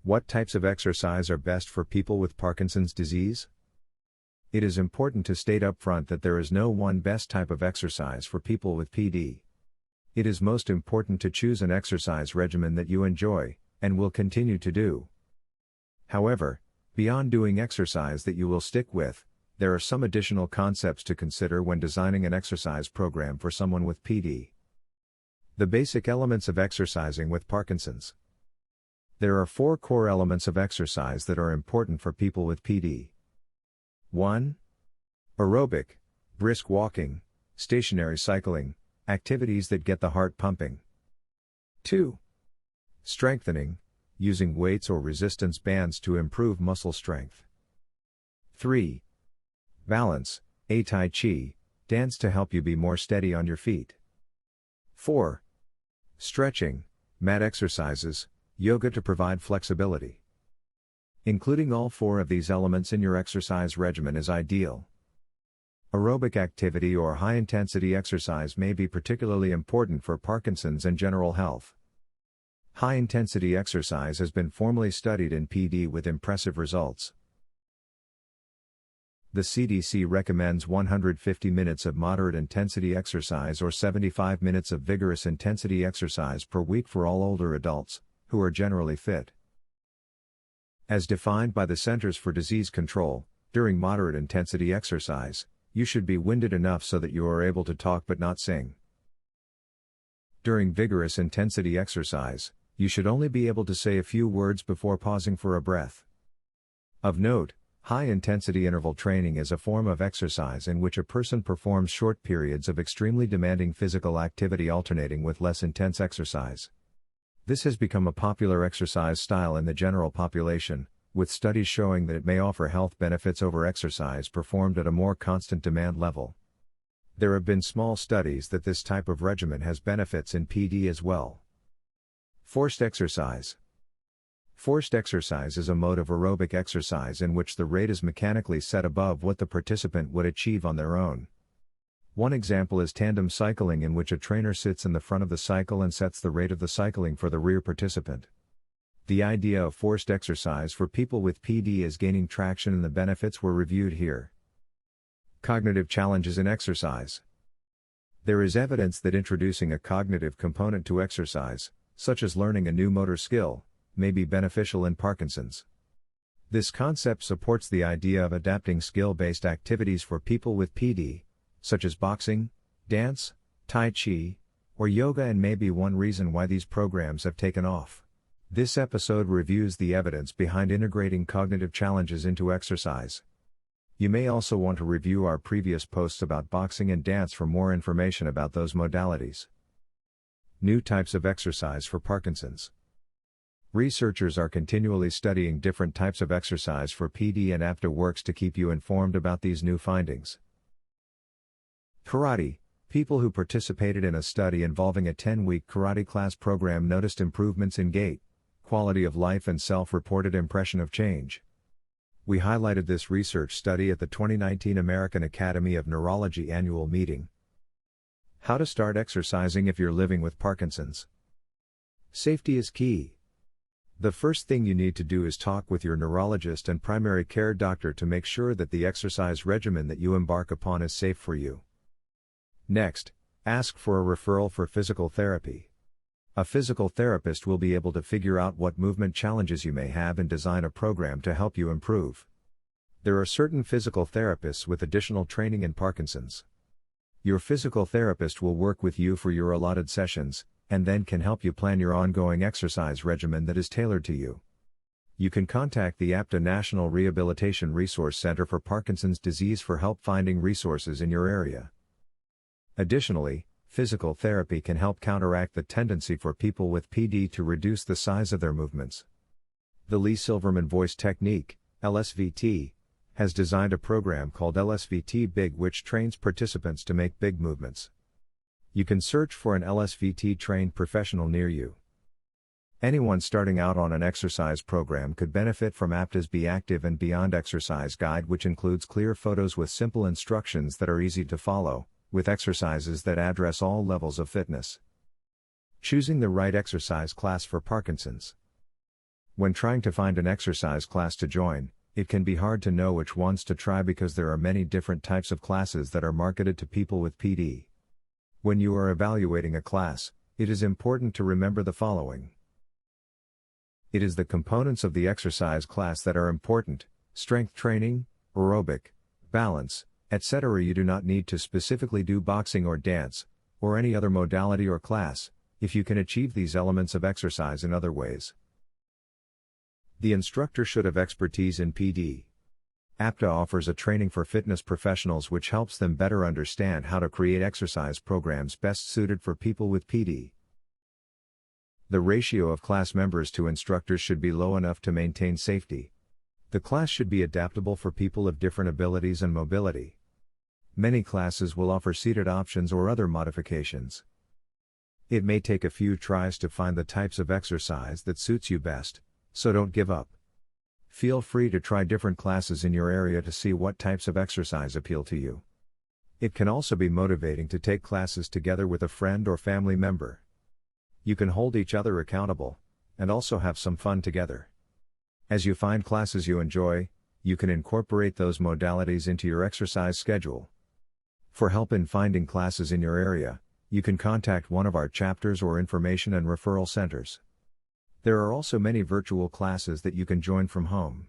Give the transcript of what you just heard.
What types of exercise are best for people with Parkinson's disease? It is important to state up front that there is no one best type of exercise for people with PD. It is most important to choose an exercise regimen that you enjoy, and will continue to do. However, beyond doing exercise that you will stick with, there are some additional concepts to consider when designing an exercise program for someone with PD. The basic elements of exercising with Parkinson's. There are 4 core elements of exercise that are important for people with PD. 1. Aerobic, brisk walking, stationary cycling, activities that get the heart pumping. 2. Strengthening, using weights or resistance bands to improve muscle strength. 3. Balance, a Tai Chi, dance to help you be more steady on your feet. 4. Stretching, mat exercises, yoga to provide flexibility. Including all 4 of these elements in your exercise regimen is ideal. Aerobic activity or high-intensity exercise may be particularly important for Parkinson's and general health. High-intensity exercise has been formally studied in PD with impressive results. The CDC recommends 150 minutes of moderate intensity exercise or 75 minutes of vigorous intensity exercise per week for all older adults, who are generally fit. As defined by the Centers for Disease Control, during moderate intensity exercise, you should be winded enough so that you are able to talk but not sing. During vigorous intensity exercise, you should only be able to say a few words before pausing for a breath. Of note, high-intensity interval training is a form of exercise in which a person performs short periods of extremely demanding physical activity alternating with less intense exercise. This has become a popular exercise style in the general population, with studies showing that it may offer health benefits over exercise performed at a more constant demand level. There have been small studies that this type of regimen has benefits in PD as well. Forced exercise. Forced exercise is a mode of aerobic exercise in which the rate is mechanically set above what the participant would achieve on their own. One example is tandem cycling, in which a trainer sits in the front of the cycle and sets the rate of the cycling for the rear participant. The idea of forced exercise for people with PD is gaining traction and the benefits were reviewed here. Cognitive challenges in exercise. There is evidence that introducing a cognitive component to exercise, such as learning a new motor skill, may be beneficial in Parkinson's. This concept supports the idea of adapting skill-based activities for people with PD, such as boxing, dance, Tai Chi, or yoga, and may be one reason why these programs have taken off. This episode reviews the evidence behind integrating cognitive challenges into exercise. You may also want to review our previous posts about boxing and dance for more information about those modalities. New types of exercise for Parkinson's. Researchers are continually studying different types of exercise for PD, and APTA works to keep you informed about these new findings. Karate. People who participated in a study involving a 10-week karate class program noticed improvements in gait, quality of life, and self-reported impression of change. We highlighted this research study at the 2019 American Academy of Neurology annual meeting. How to start exercising if you're living with Parkinson's. Safety is key. The first thing you need to do is talk with your neurologist and primary care doctor to make sure that the exercise regimen that you embark upon is safe for you. Next, ask for a referral for physical therapy. A physical therapist will be able to figure out what movement challenges you may have and design a program to help you improve. There are certain physical therapists with additional training in Parkinson's. Your physical therapist will work with you for your allotted sessions, and then can help you plan your ongoing exercise regimen that is tailored to you. You can contact the APTA National Rehabilitation Resource Center for Parkinson's disease for help finding resources in your area. Additionally, physical therapy can help counteract the tendency for people with PD to reduce the size of their movements. The Lee Silverman Voice Technique, LSVT, has designed a program called LSVT Big, which trains participants to make big movements. You can search for an LSVT trained professional near you. Anyone starting out on an exercise program could benefit from APTA's Be Active and Beyond Exercise Guide, which includes clear photos with simple instructions that are easy to follow, with exercises that address all levels of fitness. Choosing the right exercise class for Parkinson's. When trying to find an exercise class to join, it can be hard to know which ones to try because there are many different types of classes that are marketed to people with PD. When you are evaluating a class, it is important to remember the following. It is the components of the exercise class that are important: strength training, aerobic, balance, etc. You do not need to specifically do boxing or dance, or any other modality or class, if you can achieve these elements of exercise in other ways. The instructor should have expertise in PD. APTA offers a training for fitness professionals which helps them better understand how to create exercise programs best suited for people with PD. The ratio of class members to instructors should be low enough to maintain safety. The class should be adaptable for people of different abilities and mobility. Many classes will offer seated options or other modifications. It may take a few tries to find the types of exercise that suits you best, so don't give up. Feel free to try different classes in your area to see what types of exercise appeal to you. It can also be motivating to take classes together with a friend or family member. You can hold each other accountable, and also have some fun together. As you find classes you enjoy, you can incorporate those modalities into your exercise schedule. For help in finding classes in your area, you can contact one of our chapters or information and referral centers. There are also many virtual classes that you can join from home.